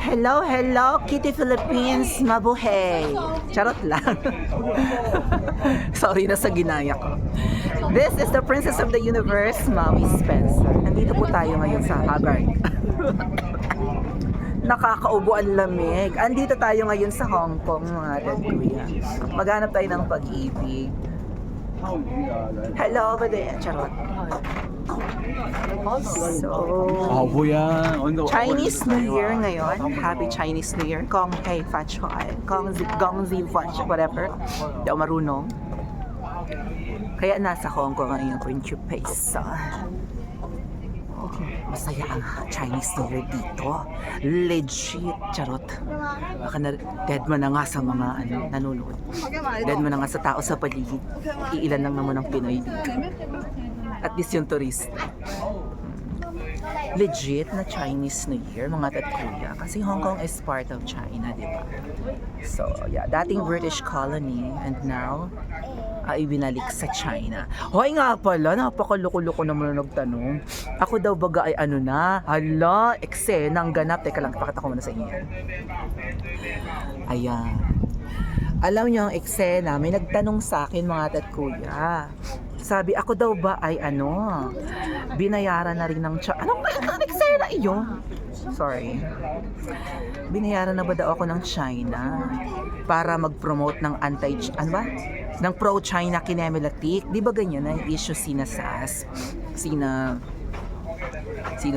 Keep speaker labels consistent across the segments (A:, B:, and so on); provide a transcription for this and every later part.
A: Hello, hello, Kitty Philippines, mabuhay. Charot lang. Sorry na sa ginaya ko. This is the Princess of the Universe, Maui Spencer. Nandito po tayo ngayon sa Haggard. Nakakaubo ang lamig. Andito tayo ngayon sa Hong Kong, mga kuya. Maghanap tayo ng pag-ibig. Hello over there. Charot. So, Chinese New Year ngayon. Happy Chinese New Year. Kong Hei Fat Chai. Gong Zi Fat, whatever. Hindi ako marunong. Kaya nasa Hong Kong ang iyong principessa. Masaya ang Chinese New Year dito. Legit. Charot. Baka dead man na nga sa mga nanonood. Dead man na nga sa tao sa paligid. Iilan lang naman ang Pinoy dito. At least yung turist. Legit na Chinese New Year, mga tatkuya. Kasi Hong Kong is part of China, di ba? So, yeah. Dating British colony and now, ibinalik sa China. Hoy nga pala, napakaloko-loko naman na nagtanong. Ako daw baga ay ano na? Hala, eksenang ganap. Teka lang, pakita ko muna sa inyo. Ayan. Alam niyo ang eksena, may nagtanong sa akin mga tatkuya. Sabi, ako daw ba ay binayaran na rin ng anong eksena iyon? Sorry. Binayaran na ba daw ako ng China para mag-promote ng ng pro-China kinemilatik? Di ba ganyan na issue sina SAS? Sino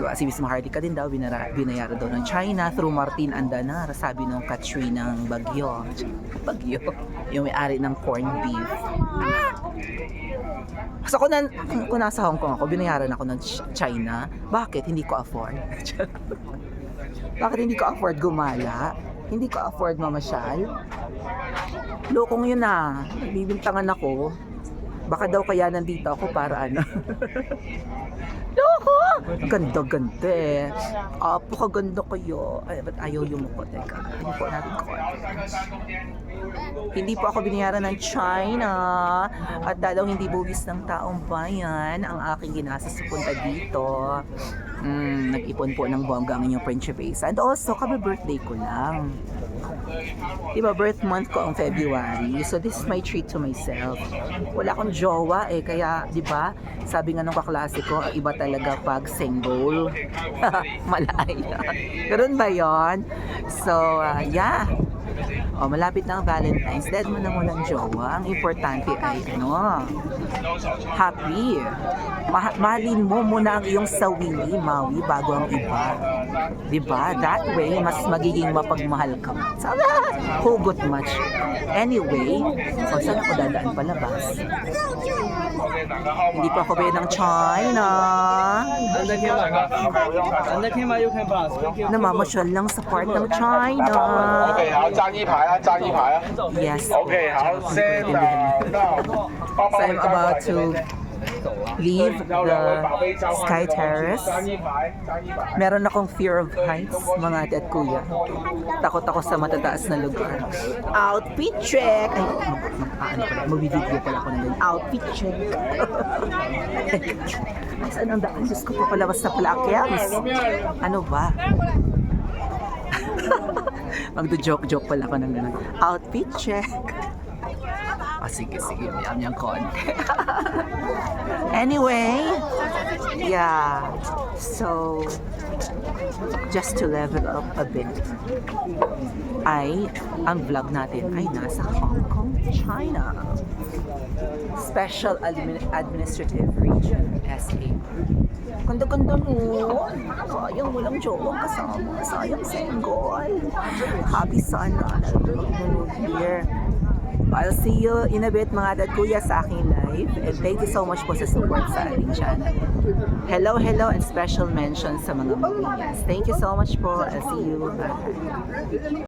A: ba? Si Miss Maharlika din daw binayaran daw ng China through Martin Andanar, sabi ng Katrina ng Bagyo. Yung may-ari ng corned beef. So kung nasa Hong Kong ako, binayaran ako ng China. Bakit? Hindi ko afford. Bakit hindi ko afford gumala? Hindi ko afford mamasyal? Lokong yun na. Nagbibintangan ako. Baka daw kaya nandito ako para Loko! Ganda-ganda eh. Apakaganda kayo. Ay, ba't ayaw yung mukha? Teka, hindi po natin Hindi po ako binayaran ng China. At dalaw hindi buwis ng taong bayan ang aking ginastos sa punta dito. Nag-ipon po ng bongga ang inyong principessa. And also, birthday ko lang. Diba, birth month ko ang February. So, this is my treat to myself. Wala akong jowa kaya, diba, sabi nga nung kaklase ko, iba talaga pag single. Malaya. Ganun ba yon? So, yeah. Malapit na ang Valentine's. Dead mo na walang jowa. Ang importante ay, happy. Mahalin mo muna ang iyong sawili, Maui, bago ang iba. Diba? That way, mas magiging mapagmahal ka. Sabi, hugot much. Anyway, saan ako dadaan palabas? Hindi pa ako ba ng China? Namamasyal lang sa part ng China.
B: Okay, 好，站一排啊，站一排啊。
A: Yes.
B: Okay, 好，stand down。
A: So I'm about to leave the Sky Terrace. Meron akong fear of heights, mga ate at kuya. Takot ako sa matataas na lugar. Outfit check! Ay, mag-video pala ako ng ganyan. Outfit check! Saan ang daan? Diyos ko pa palabas na pala akyams. Ano ba? Magdo-joke pala ako ng ganun. Outfit check! Sige, miyam konti. Anyway, yeah. So, just to level up a bit, ang vlog natin ay nasa Hong Kong, China. Special Administrative Region, SA. Ganda-ganda mo. Sayang walang jowa kasama. Sayang single. Happy sana. Nanonood here. I'll see you in a bit, mga dad kuya, sa aking live. And thank you so much po sa support sa ating channel. Hello, and special mention sa mga Marinas. Thank you so much po. I'll see you. Bye.